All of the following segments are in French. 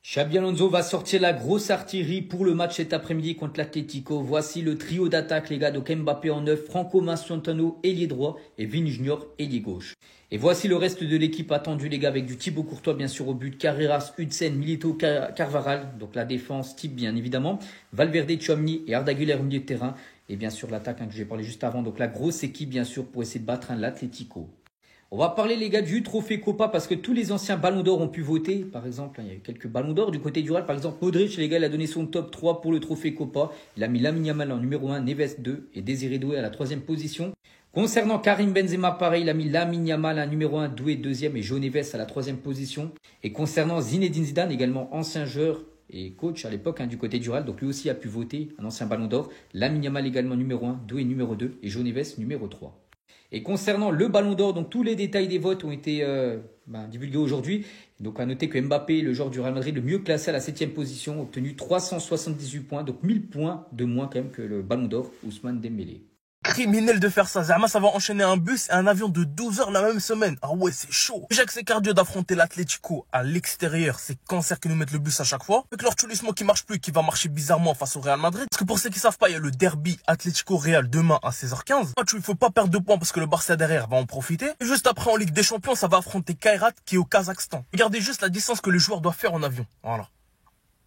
Xabi Alonso va sortir la grosse artillerie pour le match cet après-midi contre l'Atlético. Voici le trio d'attaque, les gars. Donc Mbappé en neuf, Franco Mastrantano, ailier droit et Vini Junior, ailier gauche. Et voici le reste de l'équipe attendue, les gars, avec du Thibaut Courtois, bien sûr, au but. Carreras, Hudson, Milito, Carvaral. Donc la défense type, bien évidemment. Valverde, Tchouaméni et Arda Güler au milieu de terrain. Et bien sûr, l'attaque que j'ai parlé juste avant. Donc la grosse équipe, bien sûr, pour essayer de battre l'Atlético. On va parler, les gars, du trophée Copa parce que tous les anciens ballons d'or ont pu voter. Par exemple, il y a eu quelques ballons d'or du côté du Real. Par exemple, Modric, les gars, il a donné son top 3 pour le trophée Copa. Il a mis Lamine Yamal en numéro 1, Neves 2 et Désiré Doué à la 3e position. Concernant Karim Benzema, pareil, il a mis Lamine Yamal en numéro 1, Doué 2e et João Neves à la 3e position. Et concernant Zinedine Zidane, également ancien joueur et coach à l'époque du côté du Real, donc lui aussi a pu voter, un ancien ballon d'or. Lamine Yamal également numéro 1, Doué numéro 2 et João Neves numéro 3. Et concernant le Ballon d'Or, donc tous les détails des votes ont été divulgués aujourd'hui. Donc à noter que Mbappé, le joueur du Real Madrid, le mieux classé à la 7e position, a obtenu 378 points, donc 1000 points de moins quand même que le Ballon d'Or, Ousmane Dembélé. Criminel de faire ça. Zama, ça va enchaîner un bus et un avion de 12 heures la même semaine. Ah ouais, c'est chaud. Déjà que c'est cardio d'affronter l'Atlético à l'extérieur, c'est cancer qui nous mettent le bus à chaque fois. Avec leur tulismo qui marche plus, qui va marcher bizarrement face au Real Madrid. Parce que pour ceux qui savent pas, il y a le derby Atlético-Real demain à 16h15. Match où il faut pas perdre de points parce que le Barça derrière va en profiter. Et juste après en Ligue des Champions, ça va affronter Kairat qui est au Kazakhstan. Regardez juste la distance que le joueur doit faire en avion. Voilà.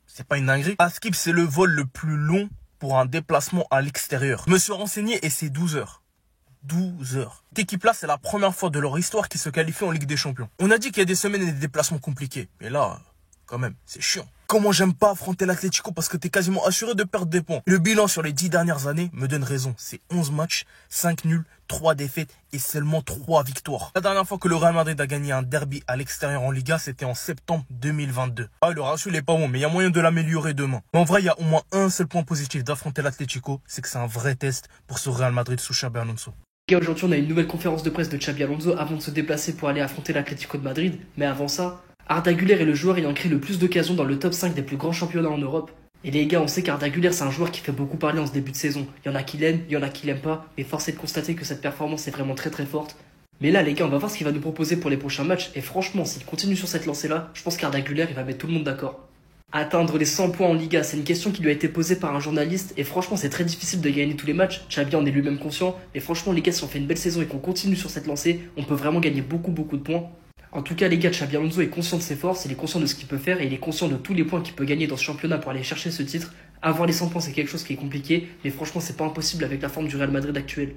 C'est pas une dinguerie. Askip, c'est le vol le plus long pour un déplacement à l'extérieur. Je me suis renseigné et c'est 12 heures. 12 heures. Cette équipe-là, c'est la première fois de leur histoire qu'ils se qualifient en Ligue des Champions. On a dit qu'il y a des semaines et des déplacements compliqués. Mais là, quand même, c'est chiant. Comment j'aime pas affronter l'Atlético parce que t'es quasiment assuré de perdre des points. Le bilan sur les 10 dernières années me donne raison. C'est 11 matchs, 5 nuls, 3 défaites et seulement 3 victoires. La dernière fois que le Real Madrid a gagné un derby à l'extérieur en Liga, c'était en septembre 2022. Ah, le ratio, il est pas bon, mais il y a moyen de l'améliorer demain. Mais en vrai, il y a au moins un seul point positif d'affronter l'Atlético, c'est que c'est un vrai test pour ce Real Madrid sous Xabi Alonso. Aujourd'hui, on a une nouvelle conférence de presse de Xabi Alonso avant de se déplacer pour aller affronter l'Atlético de Madrid. Mais avant ça, Arda Güler est le joueur ayant créé le plus d'occasions dans le top 5 des plus grands championnats en Europe. Et les gars, on sait qu'Arda Güler, c'est un joueur qui fait beaucoup parler en ce début de saison. Il y en a qui l'aiment, il y en a qui l'aiment pas, mais force est de constater que cette performance est vraiment très très forte. Mais là, les gars, on va voir ce qu'il va nous proposer pour les prochains matchs. Et franchement, s'il continue sur cette lancée-là, je pense qu'Arda Güler, il va mettre tout le monde d'accord. Atteindre les 100 points en Liga, c'est une question qui lui a été posée par un journaliste. Et franchement, c'est très difficile de gagner tous les matchs. Xabi en est lui-même conscient. Mais franchement, les gars, si on fait une belle saison et qu'on continue sur cette lancée, on peut vraiment gagner beaucoup de points. En tout cas, les gars, Xabi Alonso est conscient de ses forces, il est conscient de ce qu'il peut faire et il est conscient de tous les points qu'il peut gagner dans ce championnat pour aller chercher ce titre. Avoir les 100 points, c'est quelque chose qui est compliqué, mais franchement, c'est pas impossible avec la forme du Real Madrid actuel.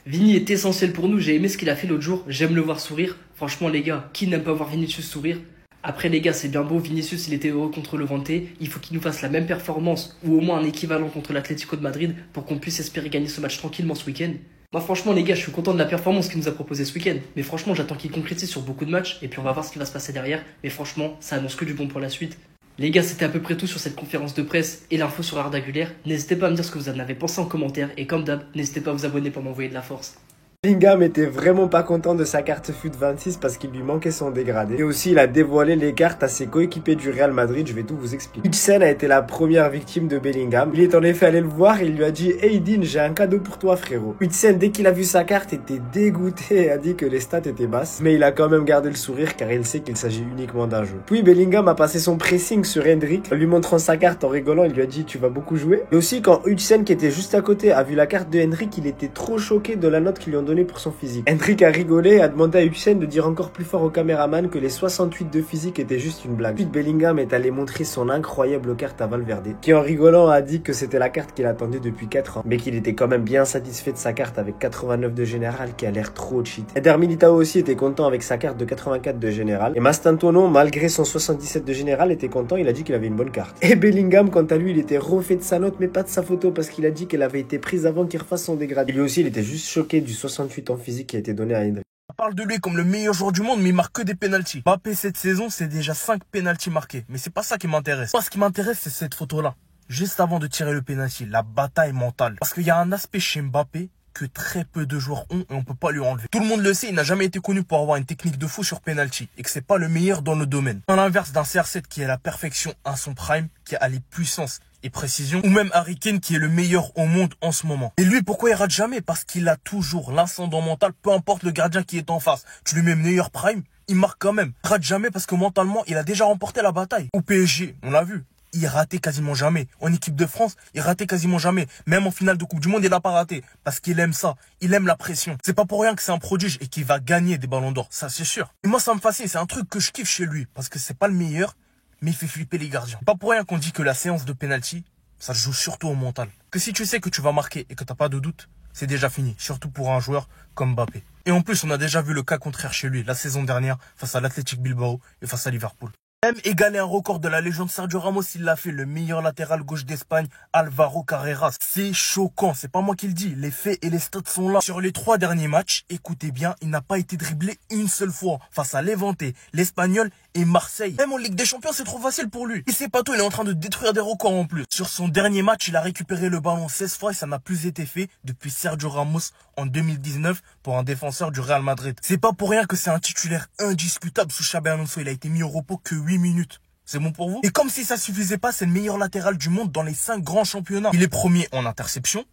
Vini est essentiel pour nous, j'ai aimé ce qu'il a fait l'autre jour, j'aime le voir sourire. Franchement, les gars, qui n'aime pas voir Vinicius sourire? Après, les gars, c'est bien beau, Vinicius, il était heureux contre le Levante, il faut qu'il nous fasse la même performance ou au moins un équivalent contre l'Atlético de Madrid pour qu'on puisse espérer gagner ce match tranquillement ce week-end. Moi franchement les gars, je suis content de la performance qu'il nous a proposé ce week-end. Mais franchement j'attends qu'il concrétise sur beaucoup de matchs. Et puis on va voir ce qui va se passer derrière. Mais franchement ça annonce que du bon pour la suite. Les gars, c'était à peu près tout sur cette conférence de presse et l'info sur Arda Güler. N'hésitez pas à me dire ce que vous en avez pensé en commentaire. Et comme d'hab, n'hésitez pas à vous abonner pour m'envoyer de la force. Bellingham était vraiment pas content de sa carte FUT 26 parce qu'il lui manquait son dégradé. Et aussi, il a dévoilé les cartes à ses coéquipiers du Real Madrid, je vais tout vous expliquer. Hudson a été la première victime de Bellingham. Il est en effet allé le voir et il lui a dit « Hey Dean, j'ai un cadeau pour toi frérot ». Hudson, dès qu'il a vu sa carte, était dégoûté et a dit que les stats étaient basses. Mais il a quand même gardé le sourire car il sait qu'il s'agit uniquement d'un jeu. Puis Bellingham a passé son pressing sur Hendrik, en lui montrant sa carte en rigolant, il lui a dit « Tu vas beaucoup jouer ». Et aussi, quand Hudson, qui était juste à côté, a vu la carte de Hendrik, il était trop choqué de la note qu'ils lui ont donnée pour son physique. Hendrik a rigolé et a demandé à Hudson de dire encore plus fort au caméraman que les 68 de physique étaient juste une blague. Ensuite, Bellingham est allé montrer son incroyable carte à Valverde, qui en rigolant a dit que c'était la carte qu'il attendait depuis 4 ans, mais qu'il était quand même bien satisfait de sa carte avec 89 de général qui a l'air trop cheat. Eder Militao aussi était content avec sa carte de 84 de général, et Mastantuono, malgré son 77 de général, était content, il a dit qu'il avait une bonne carte. Et Bellingham, quant à lui, il était refait de sa note, mais pas de sa photo, parce qu'il a dit qu'elle avait été prise avant qu'il refasse son dégradé. Et lui aussi, il était juste choqué du 68 en physique qui a été donné à Hendrik. On parle de lui comme le meilleur joueur du monde, mais il marque que des pénaltys. Mbappé, cette saison, c'est déjà 5 pénaltys marqués. Mais c'est pas ça qui m'intéresse. Moi, ce qui m'intéresse, c'est cette photo-là. Juste avant de tirer le pénalty, la bataille mentale. Parce qu'il y a un aspect chez Mbappé que très peu de joueurs ont et on peut pas lui enlever. Tout le monde le sait, il n'a jamais été connu pour avoir une technique de fou sur penalty et que c'est pas le meilleur dans le domaine. À l'inverse d'un CR7 qui est la perfection à son prime, qui a les puissances et précision, ou même Harry Kane qui est le meilleur au monde en ce moment. Et lui, pourquoi il rate jamais? Parce qu'il a toujours l'incendant mental, peu importe le gardien qui est en face. Tu lui mets meilleur prime, il marque quand même. Rate jamais parce que mentalement, il a déjà remporté la bataille. Au PSG, on l'a vu. Il ratait quasiment jamais. En équipe de France, il ratait quasiment jamais. Même en finale de Coupe du Monde, il n'a pas raté. Parce qu'il aime ça. Il aime la pression. C'est pas pour rien que c'est un prodige et qu'il va gagner des ballons d'or. Ça, c'est sûr. Et moi, ça me fascine. C'est un truc que je kiffe chez lui. Parce que c'est pas le meilleur, mais il fait flipper les gardiens. C'est pas pour rien qu'on dit que la séance de penalty, ça se joue surtout au mental. Que si tu sais que tu vas marquer et que t'as pas de doute, c'est déjà fini. Surtout pour un joueur comme Mbappé. Et en plus, on a déjà vu le cas contraire chez lui la saison dernière face à l'Athletic Bilbao et face à Liverpool. Même égaler un record de la légende Sergio Ramos, il l'a fait, le meilleur latéral gauche d'Espagne, Alvaro Carreras. C'est choquant, c'est pas moi qui le dis, les faits et les stats sont là. Sur les 3 derniers matchs, écoutez bien, il n'a pas été dribblé une seule fois face à Levante, l'Espagnol et Marseille. Même en Ligue des Champions, c'est trop facile pour lui. Et c'est pas tout, il est en train de détruire des records en plus. Sur son dernier match, il a récupéré le ballon 16 fois et ça n'a plus été fait depuis Sergio Ramos en 2019 pour un défenseur du Real Madrid. C'est pas pour rien que c'est un titulaire indiscutable sous Xabi Alonso. Il a été mis au repos que 8 minutes. C'est bon pour vous? Et comme si ça suffisait pas, c'est le meilleur latéral du monde dans les 5 grands championnats. Il est premier en interception,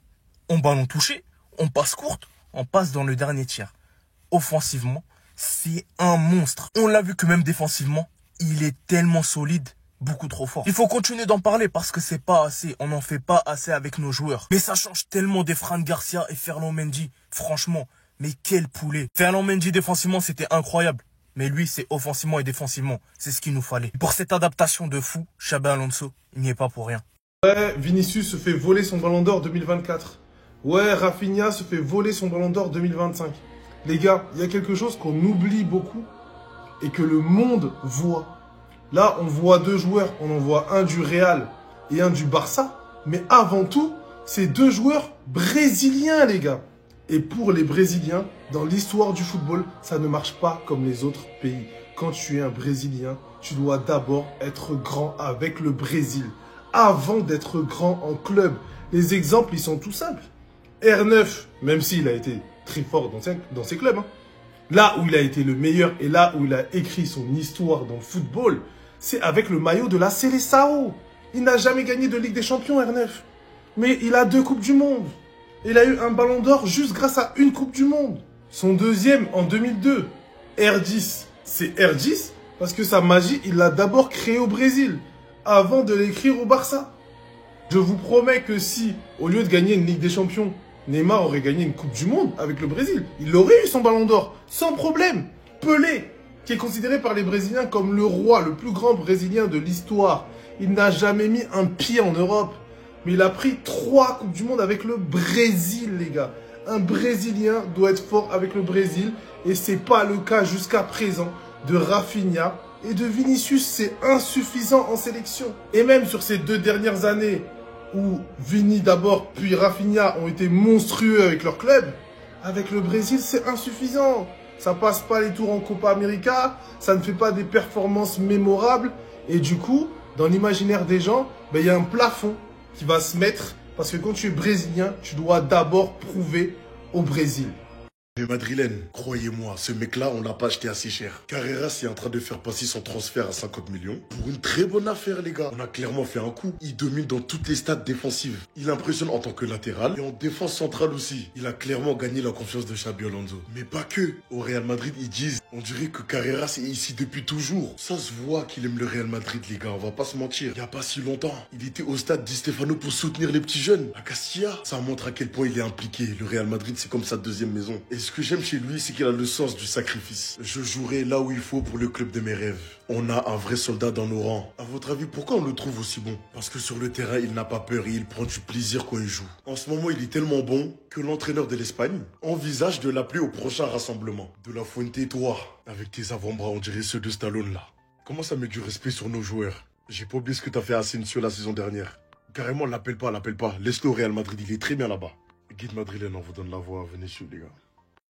en ballon touché, en passe courte, en passe dans le dernier tiers. Offensivement, c'est un monstre. On l'a vu que même défensivement, il est tellement solide, beaucoup trop fort. Il faut continuer d'en parler parce que c'est pas assez. On n'en fait pas assez avec nos joueurs. Mais ça change tellement des Fran Garcia et Ferland Mendy. Franchement, mais quel poulet. Ferland Mendy défensivement, c'était incroyable. Mais lui, c'est offensivement et défensivement. C'est ce qu'il nous fallait. Pour cette adaptation de fou, Xabi Alonso, il n'y est pas pour rien. Ouais, Vinicius se fait voler son ballon d'or 2024. Ouais, Rafinha se fait voler son ballon d'or 2025. Les gars, il y a quelque chose qu'on oublie beaucoup et que le monde voit. Là, on voit 2 joueurs. On en voit un du Real et un du Barça. Mais avant tout, c'est 2 joueurs brésiliens, les gars. Et pour les Brésiliens, dans l'histoire du football, ça ne marche pas comme les autres pays. Quand tu es un Brésilien, tu dois d'abord être grand avec le Brésil, avant d'être grand en club. Les exemples, ils sont tout simples. R9, même s'il a été très fort dans ses clubs, hein, là où il a été le meilleur et là où il a écrit son histoire dans le football, c'est avec le maillot de la Seleção. Il n'a jamais gagné de Ligue des Champions, R9. Mais il a 2 Coupes du Monde. Il a eu un ballon d'or juste grâce à une Coupe du Monde. Son deuxième en 2002. R10, c'est R10 parce que sa magie, il l'a d'abord créée au Brésil avant de l'écrire au Barça. Je vous promets que si, au lieu de gagner une Ligue des Champions, Neymar aurait gagné une Coupe du Monde avec le Brésil, il aurait eu son ballon d'or, sans problème. Pelé, qui est considéré par les Brésiliens comme le roi, le plus grand Brésilien de l'histoire. Il n'a jamais mis un pied en Europe. Mais il a pris 3 Coupes du Monde avec le Brésil, les gars. Un Brésilien doit être fort avec le Brésil. Et c'est pas le cas jusqu'à présent de Rafinha et de Vinicius. C'est insuffisant en sélection. Et même sur ces 2 dernières années où Vini d'abord puis Rafinha ont été monstrueux avec leur club, avec le Brésil, c'est insuffisant. Ça passe pas les tours en Copa América. Ça ne fait pas des performances mémorables. Et du coup, dans l'imaginaire des gens, il y a un plafond qui va se mettre, parce que quand tu es brésilien, tu dois d'abord prouver au Brésil. Mais Madrilène, croyez-moi, ce mec-là, on l'a pas acheté assez cher. Carreras est en train de faire passer son transfert à 50 millions pour une très bonne affaire, les gars. On a clairement fait un coup. Il domine dans toutes les stats défensives. Il impressionne en tant que latéral et en défense centrale aussi. Il a clairement gagné la confiance de Xabi Alonso. Mais pas que. Au Real Madrid, ils disent, on dirait que Carreras est ici depuis toujours. Ça se voit qu'il aime le Real Madrid, les gars. On va pas se mentir. Il y a pas si longtemps, il était au stade Di Stéfano pour soutenir les petits jeunes. À Castilla, ça montre à quel point il est impliqué. Le Real Madrid, c'est comme sa deuxième maison. Et ce que j'aime chez lui, c'est qu'il a le sens du sacrifice. Je jouerai là où il faut pour le club de mes rêves. On a un vrai soldat dans nos rangs. À votre avis, pourquoi on le trouve aussi bon? Parce que sur le terrain, il n'a pas peur et il prend du plaisir quand il joue. En ce moment, il est tellement bon que l'entraîneur de l'Espagne envisage de l'appeler au prochain rassemblement. De la Fuente, toi, avec tes avant-bras, on dirait ceux de Stallone là. Commence à mettre du respect sur nos joueurs. J'ai pas oublié ce que t'as fait à Asensio la saison dernière. Carrément, l'appelle pas. Laisse-le au Real Madrid, il est très bien là-bas. Guide madrilène, on vous donne la voix, venez suivre les gars.